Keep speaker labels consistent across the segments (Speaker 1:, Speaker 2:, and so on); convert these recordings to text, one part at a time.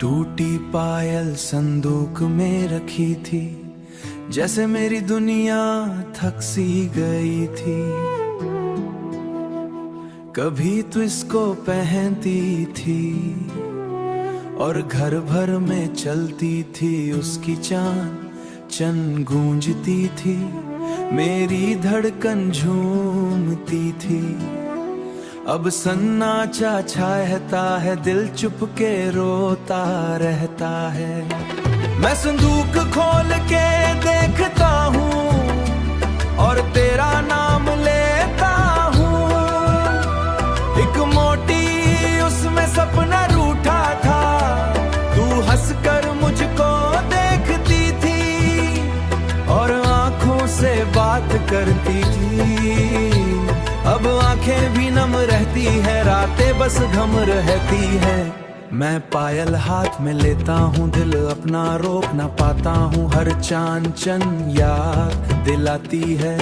Speaker 1: टूटी पायल संदूक में रखी थी, जैसे मेरी दुनिया थक सी गई थी। कभी तो इसको पहनती थी और घर भर में चलती थी उसकी चांद चन गूंजती थी, मेरी धड़कन झूमती थी। अब सन्नाटा छाता है, दिल चुपके रोता रहता है। मैं संदूक खोल के देखता हूँ और तेरा नाम लेता हूँ। एक मोटी उसमें सपना रूठा था, तू हंसकर मुझको देखती थी और आंखों से बात करती थी। अब आंखें भी नम रहती है, रातें बस घम रहती है। मैं पायल हाथ में लेता हूँ, दिल अपना रोक ना पाता हूँ। हर चांद चन याद दिलाती है,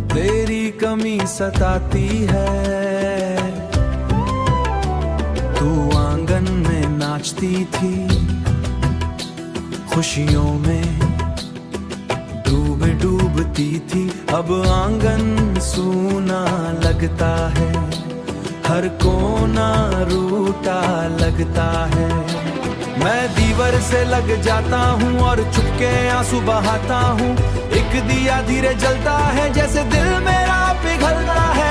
Speaker 1: तेरी कमी सताती है। तू आंगन में नाचती थी, खुशियों में डूबती थी। अब आंगन सूना लगता है, हर कोना रूठा लगता है। मैं दीवार से लग जाता हूँ और चुपके आंसू बहाता हूँ। एक दिया धीरे जलता है, जैसे दिल मेरा पिघलता है।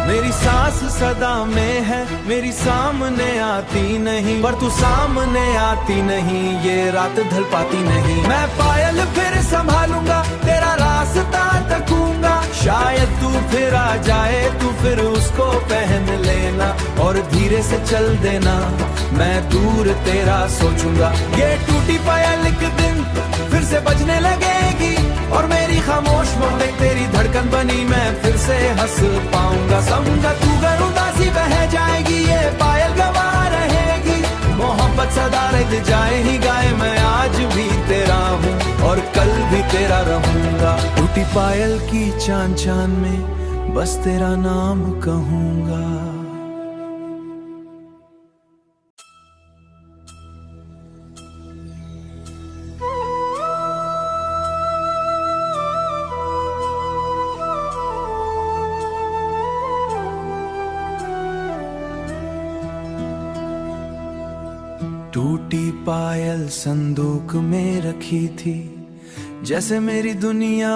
Speaker 1: मेरी सांस सदा में है, मेरी सामने आती नहीं, पर तू सामने आती नहीं, ये रात ढल पाती नहीं। मैं पायल फिर संभालूंगा, तेरा रास्ता तकूंगा। शायद तू फिर आ जाए, तू फिर उसको पहन लेना और धीरे से चल देना, मैं दूर तेरा सोचूंगा। ये टूटी पायल एक दिन फिर से बजने लगेगी और मेरी खामोश मोहब्बत तेरी धड़कन बनी, मैं फिर से हंस पाऊंगा। समझा तू अगर उदासी बह जाएगी, ये पायल गवा रहेगी। मोहब्बत सदा रह जाए ही गाए, मैं आज भी तेरा हूँ और कल भी तेरा रहूंगा। टूटी पायल की चांद चांद में बस तेरा नाम कहूंगा। टूटी पायल संदूक में रखी थी, जैसे मेरी दुनिया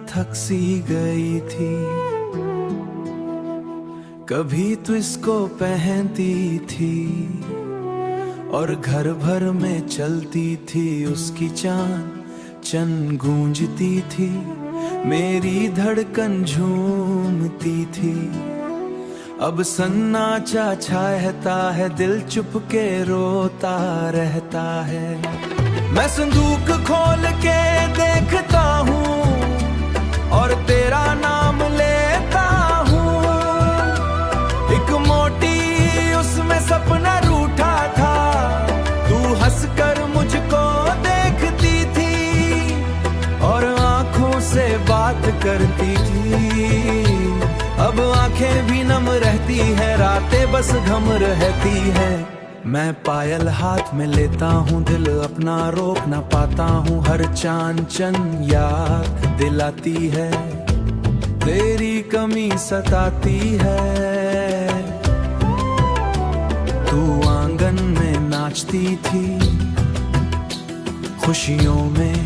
Speaker 1: थक सी गई थी। कभी तो इसको पहनती थी और घर भर में चलती थी उसकी चांद चन गूंजती थी, मेरी धड़कन झूमती थी। अब सन्नाटा छाता है, दिल चुपके रोता रहता है। मैं संदूक खोल के देखता हूँ और तेरा नाम लेता हूँ। एक मोटी उसमें सपना रूठा था, तू हंसकर मुझको देखती थी और आंखों से बात करती थी। अब आंखें भी नम रहती है, रातें बस घम रहती है। मैं पायल हाथ में लेता हूँ, दिल अपना रोक ना पाता हूँ। हर चांद चन याद दिलाती है, तेरी कमी सताती है। तू आंगन में नाचती थी, खुशियों में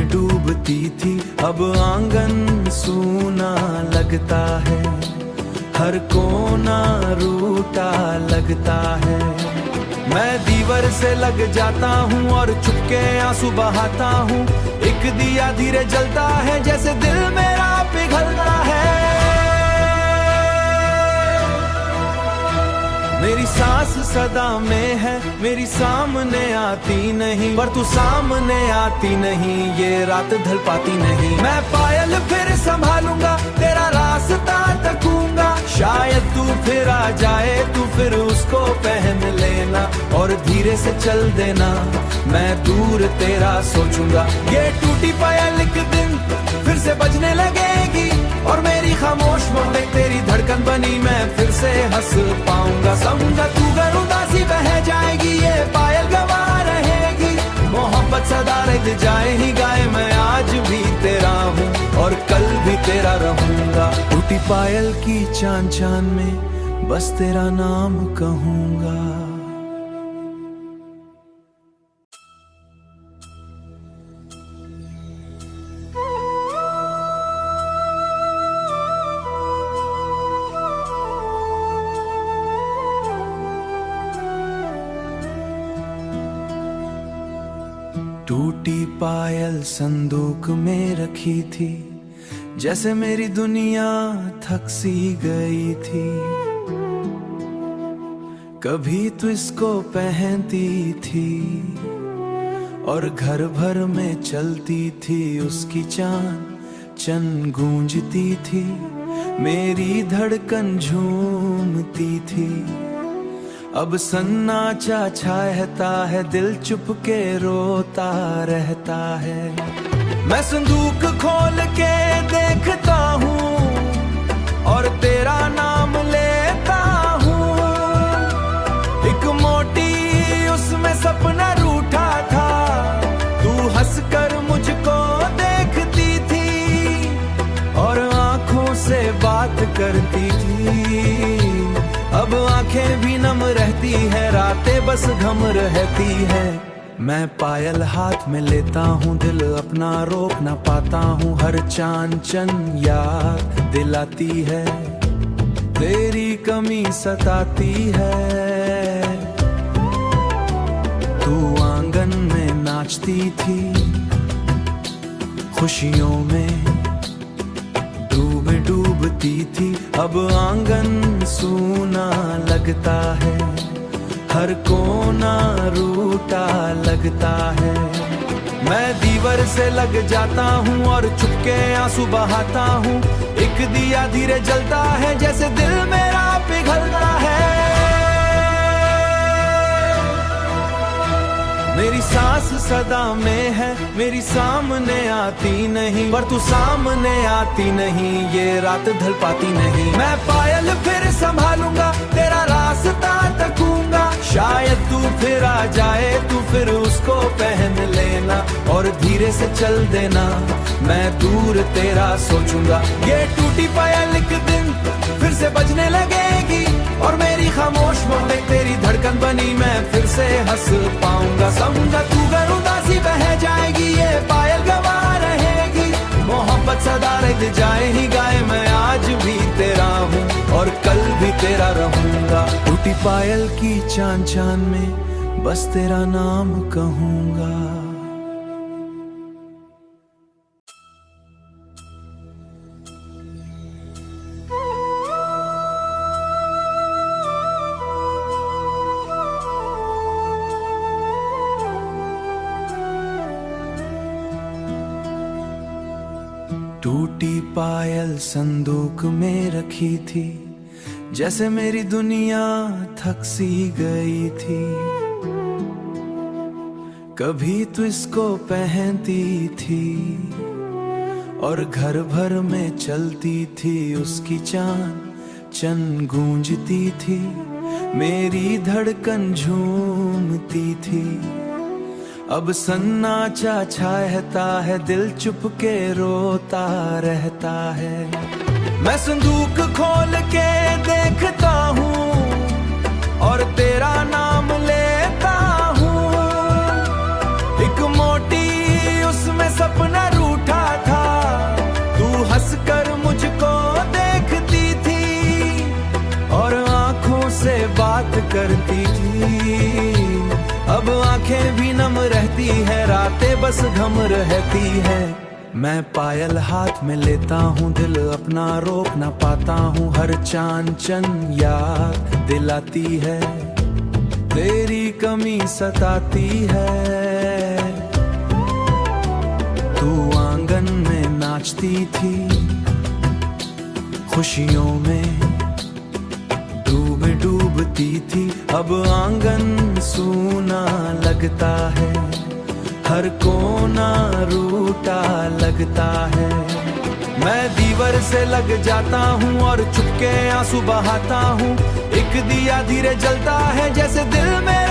Speaker 1: डूबती थी। अब आंगन सूना लगता है, हर कोना रूठा लगता है। मैं दीवार से लग जाता हूँ और चुपके आंसू बहाता हूँ। एक दिया धीरे जलता है, जैसे दिल मेरा पिघलता है। मेरी सांस सदा में है, मेरी सामने आती नहीं, पर तू सामने आती नहीं, ये रात ढल पाती नहीं। मैं पायल फिर संभालूंगा, तेरा रास्ता तकूंगा। शायद तू फिर आ जाए, तू फिर उसको पहन लेना और धीरे से चल देना, मैं दूर तेरा सोचूंगा। ये टूटी पायल एक दिन फिर फिर से बजने लगेगी और मेरी खामोश मोहब्बत तेरी धड़कन बनी मैं फिर से हंस पाऊंगा। समझा तू अगर उदासी बह जाएगी ये पायल गवा रहेगी, मोहब्बत सदा रह जाए ही गाए मैं आज भी तेरा हूँ और कल भी तेरा रहूंगा। टूटी पायल की चांद चांद में बस तेरा नाम कहूंगा। टूटी पायल संदूक में रखी थी, जैसे मेरी दुनिया थक सी गई थी। कभी तो इसको पहनती थी और घर भर में चलती थी उसकी चांद चन गूंजती थी, मेरी धड़कन झूमती थी। अब सन्नाटा छाता है दिल चुपके रोता रहता है। मैं संदूक खोल के देखता हूँ और तेरा नाम लेता हूँ। एक मोटी उसमें सपना रूठा था, तू हंसकर मुझको देखती थी और आंखों से बात करती थी। अब आंखें भी नम रहती है, रातें बस घम रहती है। मैं पायल हाथ में लेता हूँ, दिल अपना रोक ना पाता हूँ। हर चांद चन याद दिलाती है, तेरी कमी सताती है। तू आंगन में नाचती थी, खुशियों में डूबती थी। अब आंगन सूना लगता है, हर कोना रूठा लगता है। मैं दीवार से लग जाता हूँ और चुपके आंसू बहाता हूँ। एक दिया धीरे जलता है जैसे दिल मेरा पिघलता है। मेरी सांस सदा में है, मेरी सामने आती नहीं, पर तू सामने आती नहीं, ये रात ढल पाती नहीं। मैं पायल फिर संभालूंगा, तेरा रास्ता तकूंगा। शायद तू फिर आ जाए, तू फिर उसको पहन लेना और धीरे से चल देना, मैं दूर तेरा सोचूंगा। ये टूटी पायल एक दिन फिर से बजने लगेगी और मेरी खामोश मोहब्बत तेरी धड़कन बनी मैं फिर से हंस पाऊंगा। समझा तू अगर उदासी बह जाएगी ये पायल गवा रहेगी, मोहब्बत सदा रह जाए ही गाए मैं आज भी तेरा हूँ और कल भी तेरा रहूंगा। टूटी पायल की चांद चांद में बस तेरा नाम कहूंगा। टूटी पायल संदूक में रखी थी, जैसे मेरी दुनिया थक सी गई थी। कभी तो इसको पहनती थी और घर भर में चलती थी उसकी चांद चन गूंजती थी, मेरी धड़कन झूमती थी। अब सन्नाटा छाता है दिल चुपके रोता रहता है। मैं संदूक खोल के देखता हूँ और तेरा नाम लेता हूँ। एक मोटी उसमें सपना रूठा था, तू हंसकर मुझको देखती थी और आंखों से बात करती थी। अब आंखें भी नम रहती है, रातें बस घम रहती है। मैं पायल हाथ में लेता हूँ, दिल अपना रोक ना पाता हूँ। हर चांद चन याद दिलाती है, तेरी कमी सताती है। तू आंगन में नाचती थी, खुशियों में डूबती थी। अब आंगन सूना लगता है, हर कोना रूठा लगता है। मैं दीवार से लग जाता हूँ और चुपके आंसू बहाता हूँ। एक दिया धीरे जलता है जैसे दिल में